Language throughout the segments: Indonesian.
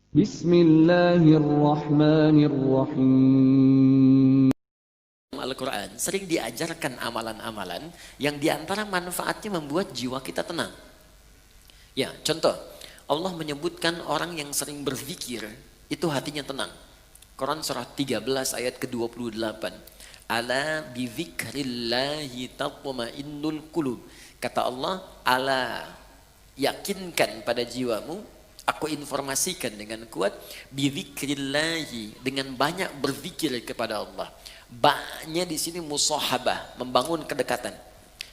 Bismillahirrahmanirrahim. Al-Quran sering diajarkan amalan-amalan yang diantara manfaatnya membuat jiwa kita tenang. Ya, contoh, Allah menyebutkan orang yang sering berzikir itu hatinya tenang. Quran surah 13 ayat ke-28. Ala bizikrillahi tatma'innul qulub. Kata Allah, ala, yakinkan pada jiwamu, aku informasikan dengan kuat, bizikrillahi, dengan banyak berzikir kepada Allah. Ba'nya di sini musahabah, membangun kedekatan.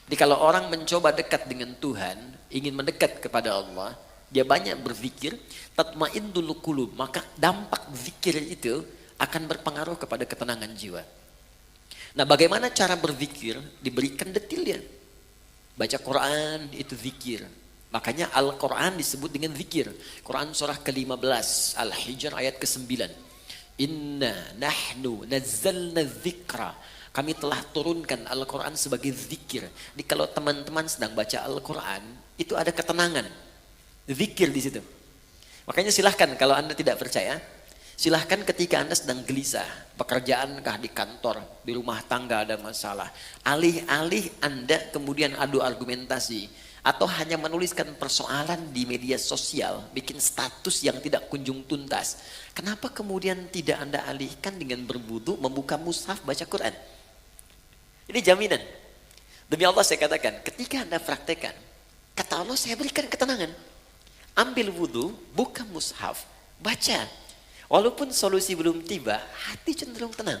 Jadi kalau orang mencoba dekat dengan Tuhan, ingin mendekat kepada Allah, dia banyak berzikir, tatmainnul qulub, maka dampak zikir itu akan berpengaruh kepada ketenangan jiwa. Nah, bagaimana cara berzikir? Diberikan detailnya. Baca Quran itu zikir. Makanya Al-Quran disebut dengan zikir. Quran surah ke-15, Al-Hijr ayat ke-9. Inna nahnu nazzalna dzikra. Kami telah turunkan Al-Quran sebagai zikir. Jadi kalau teman-teman sedang baca Al-Quran, itu ada ketenangan. Zikir di situ. Makanya silahkan kalau Anda tidak percaya, silahkan ketika Anda sedang gelisah, pekerjaankah di kantor, di rumah tangga ada masalah, alih-alih Anda kemudian adu argumentasi, atau hanya menuliskan persoalan di media sosial, bikin status yang tidak kunjung tuntas, kenapa kemudian tidak Anda alihkan dengan berwudu, membuka mushaf, baca Quran? Ini jaminan. Demi Allah saya katakan, ketika Anda praktekkan, kata Allah saya berikan ketenangan. Ambil wudu, buka mushaf, baca. Walaupun solusi belum tiba, hati cenderung tenang.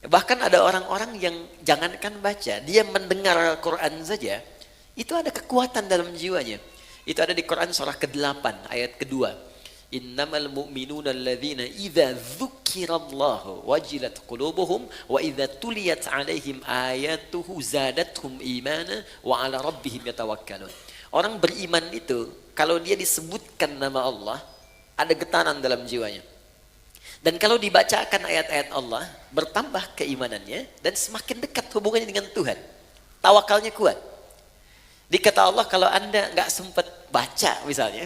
Bahkan ada orang-orang yang jangankan baca, dia mendengar Al-Quran saja, itu ada kekuatan dalam jiwanya. Itu ada di Quran surah ke-8 ayat kedua. Innamal mu'minuna alladzina idza dzukirallahu wajilat qulubuhum wa idza tuliyat alaihim ayatuhu zadatuhum imana wa ala rabbihim yatawakkalun. Orang beriman itu kalau dia disebutkan nama Allah, ada getaran dalam jiwanya. Dan kalau dibacakan ayat-ayat Allah, bertambah keimanannya dan semakin dekat hubungannya dengan Tuhan. Tawakalnya kuat. Dikata Allah, kalau Anda nggak sempat baca misalnya,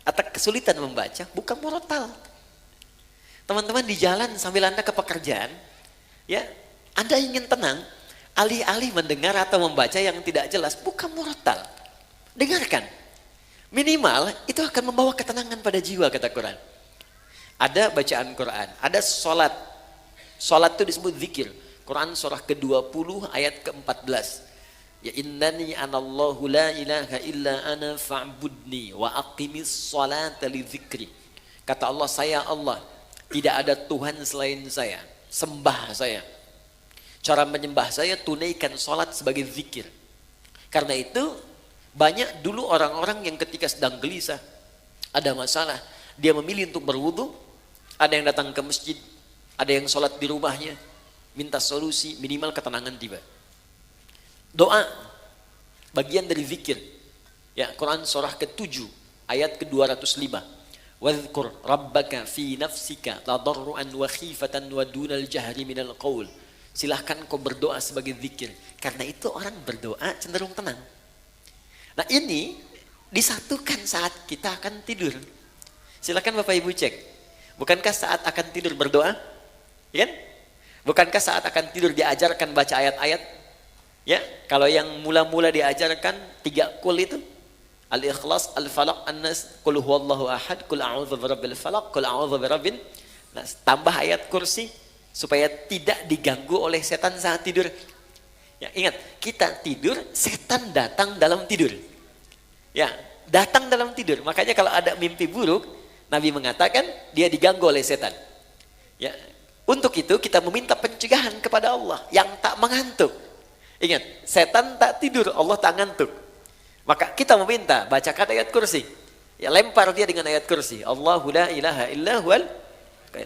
atau kesulitan membaca, buka murotal. Teman-teman di jalan sambil Anda ke pekerjaan, ya, Anda ingin tenang, alih-alih mendengar atau membaca yang tidak jelas, buka murotal. Dengarkan. Minimal itu akan membawa ketenangan pada jiwa, kata Quran. Ada bacaan Quran, ada sholat. Sholat itu disebut zikir. Quran surah ke-20 ayat ke-14. Ya innani anallahu la ilaha illa ana fa'budni wa aqimis sholata li zikri. Kata Allah, saya Allah, tidak ada Tuhan selain saya. Sembah saya. Cara menyembah saya, tunaikan sholat sebagai zikir. Karena itu banyak dulu orang-orang yang ketika sedang gelisah, ada masalah, dia memilih untuk berwudu, ada yang datang ke masjid, ada yang sholat di rumahnya, minta solusi, minimal ketenangan tiba. Doa, bagian dari zikir. Ya, Quran surah ke-7, ayat ke-205. Wadhkur rabbaka fi nafsika tadarruan wa khifatan wa dunal jahri minal qaul. Silahkan kau berdoa sebagai zikir. Karena itu orang berdoa cenderung tenang. Nah ini disatukan saat kita akan tidur. Silakan Bapak Ibu cek. Bukankah saat akan tidur berdoa? Ya kan? Bukankah saat akan tidur diajarkan baca ayat-ayat? Ya, kalau yang mula-mula diajarkan 3 kul itu, Al-Ikhlas, Al-Falaq, An-Nas, Qul huwallahu ahad, Qul a'udzu birabbil falaq, Qul a'udzu birabbin. Nah, tambah ayat kursi supaya tidak diganggu oleh setan saat tidur. Ya, ingat, kita tidur, setan datang dalam tidur. Ya, datang dalam tidur. Makanya kalau ada mimpi buruk, Nabi mengatakan dia diganggu oleh setan. Ya, untuk itu kita meminta pencegahan kepada Allah yang tak mengantuk. Ingat, setan tak tidur, Allah tak ngantuk. Maka kita meminta, bacakan ayat kursi. Ya, lempar dia dengan ayat kursi. Allahu la ilaha illa huwal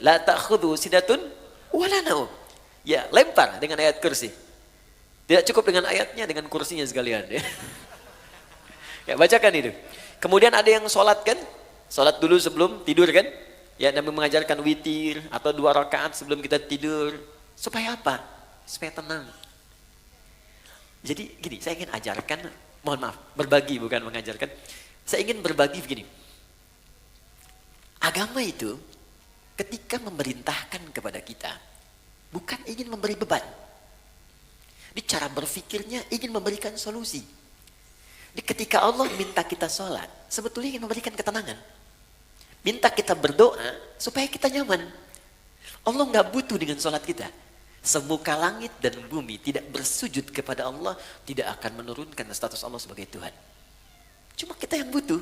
la ta'khudhu sinatun wa la naum. Ya, lempar dengan ayat kursi. Tidak cukup dengan ayatnya, dengan kursinya sekalian. Ya, ya bacakan itu. Kemudian ada yang sholat kan? Sholat dulu sebelum tidur kan? Ya, Nabi mengajarkan witir atau 2 rakaat sebelum kita tidur. Supaya apa? Supaya tenang. Jadi gini, saya ingin ajarkan, mohon maaf, berbagi bukan mengajarkan. Saya ingin berbagi begini. Agama itu ketika memerintahkan kepada kita, bukan ingin memberi beban. Di cara berpikirnya ingin memberikan solusi. Di ketika Allah minta kita sholat, sebetulnya ingin memberikan ketenangan. Minta kita berdoa supaya kita nyaman. Allah nggak butuh dengan sholat kita. Semuka langit dan bumi tidak bersujud kepada Allah, tidak akan menurunkan status Allah sebagai Tuhan. Cuma kita yang butuh.